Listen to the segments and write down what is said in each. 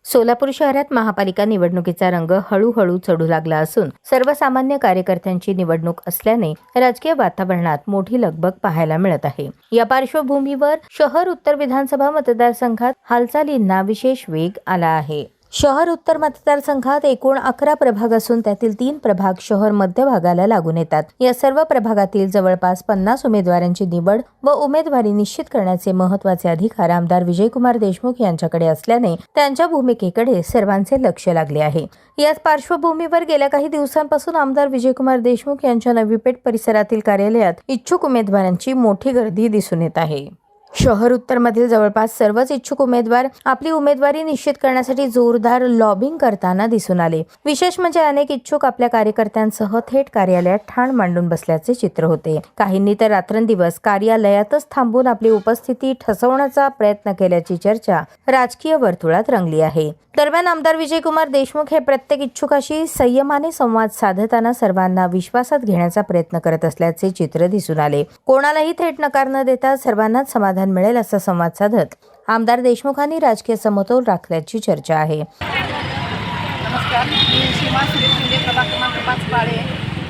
सोलापूर शहरात महापालिका निवडणुकीचा रंग हळूहळू चढू लागला असून सर्वसामान्य कार्यकर्त्यांची निवडणूक असल्याने राजकीय वातावरणात मोठी लगबग पाहायला मिळत आहे। या पार्श्वभूमीवर शहर उत्तर विधानसभा मतदारसंघात हालचालींना विशेष वेग आला आहे। शहर उत्तर मतदारसंघात एकूण 11 प्रभाग असून त्यातील 3 प्रभाग शहर मध्यभागाला लागून येतात। या सर्व प्रभागातील जवळपास 50 उमेदवारांची निवड व उमेदवारी निश्चित करण्याचे महत्त्वाचे अधिकार आमदार विजयकुमार देशमुख यांच्याकडे असल्याने त्यांच्या भूमिकेकडे सर्वांचे लक्ष लागले आहे। याच पार्श्वभूमीवर गेल्या काही दिवसांपासून आमदार विजयकुमार देशमुख यांच्या नवी पेठ परिसरातील कार्यालयात इच्छुक उमेदवारांची मोठी गर्दी दिसून येत आहे। शहर उत्तरमधील जवळपास सर्वच इच्छुक उमेदवार आपली उमेदवारी निश्चित करण्यासाठी जोरदार लॉबिंग करताना दिसून आले। विशेष म्हणजे अनेक इच्छुक आपल्या कार्यकर्त्यांसह थेट कार्यालयात ठाण मांडून बसल्याचे चित्र होते। काहींनी तर रात्रंदिवस कार्यालयातच थांबून आपली उपस्थिती ठसवण्याचा प्रयत्न केल्याची चर्चा राजकीय वर्तुळात रंगली आहे। दरम्यान आमदार विजयकुमार देशमुख हे प्रत्येक इच्छुकाशी संयमाने संवाद साधताना सर्वांना विश्वासात घेण्याचा प्रयत्न करत असल्याचे चित्र दिसून आले। कोणालाही थेट नकार न देता सर्वांनाच समाधान मिळेल असा संवाद साधत आमदार देशमुखांनी राजकीय समतोल राखल्याची चर्चा आहे। नमस्कार, मी सीमा सुरेश शिंदे, प्रभाग क्रमांक 5 पाळे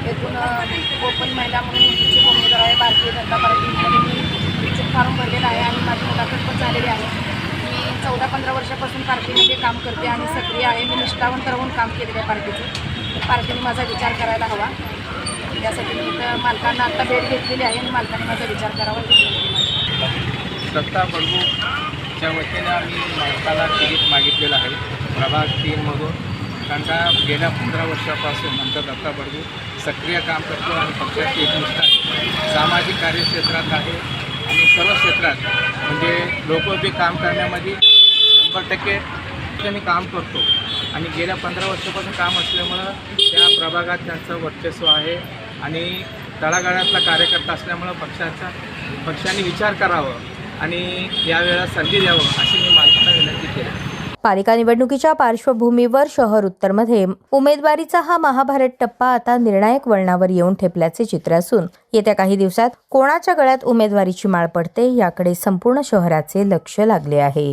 येथून ओपन महिला म्हणून इच्छुक उमेदवार आहे। भारतीय जनता पार्टीमध्ये मी इच्छुक फॉर्म भरलेला आहे आणि माझी मुलाखत पण झालेली आहे। मी 14-15 वर्षापासून पार्टीमध्ये काम करते आणि सक्रिय आहे। मी निष्ठावंत राहून काम केलेलं आहे पार्टीचं। पार्टीने माझा विचार करायला हवा यासाठी मी इथं मालकांना आता भेट घेतलेली आहे आणि मालकांनी माझा विचार करावा दत्ता बडगूच्या वतीने आम्ही मालकाला तिकीट मागितलेलं आहे प्रभाग 3मधून। कारण का गेल्या 15 वर्षापासून आमचा दत्ता बडगू सक्रिय काम करतो आणि पक्षाची एकनिष्ठा आहे, सामाजिक कार्यक्षेत्रात आहे आणि सर्व क्षेत्रात म्हणजे लोकोपयोगी काम करण्यामध्ये 100% मी काम करतो आणि गेल्या 15 वर्षापासून काम असल्यामुळं त्या प्रभागात त्यांचं वर्चस्व आहे आणि तळागाळातला कार्यकर्ता असल्यामुळं पक्षाने विचार करावं आणि यावेळेला संधी द्यावं अशी मी मालकांना विनंती केली। पालिका निवडणुकीच्या पार्श्वभूमीवर शहर उत्तरमध्ये उमेदवारीचा हा महाभारत टप्पा आता निर्णायक वळणावर येऊन ठेपल्याचे चित्र असून येत्या काही दिवसात कोणाच्या गळ्यात उमेदवारीची माळ पडते याकडे संपूर्ण शहराचे लक्ष लागले आहे।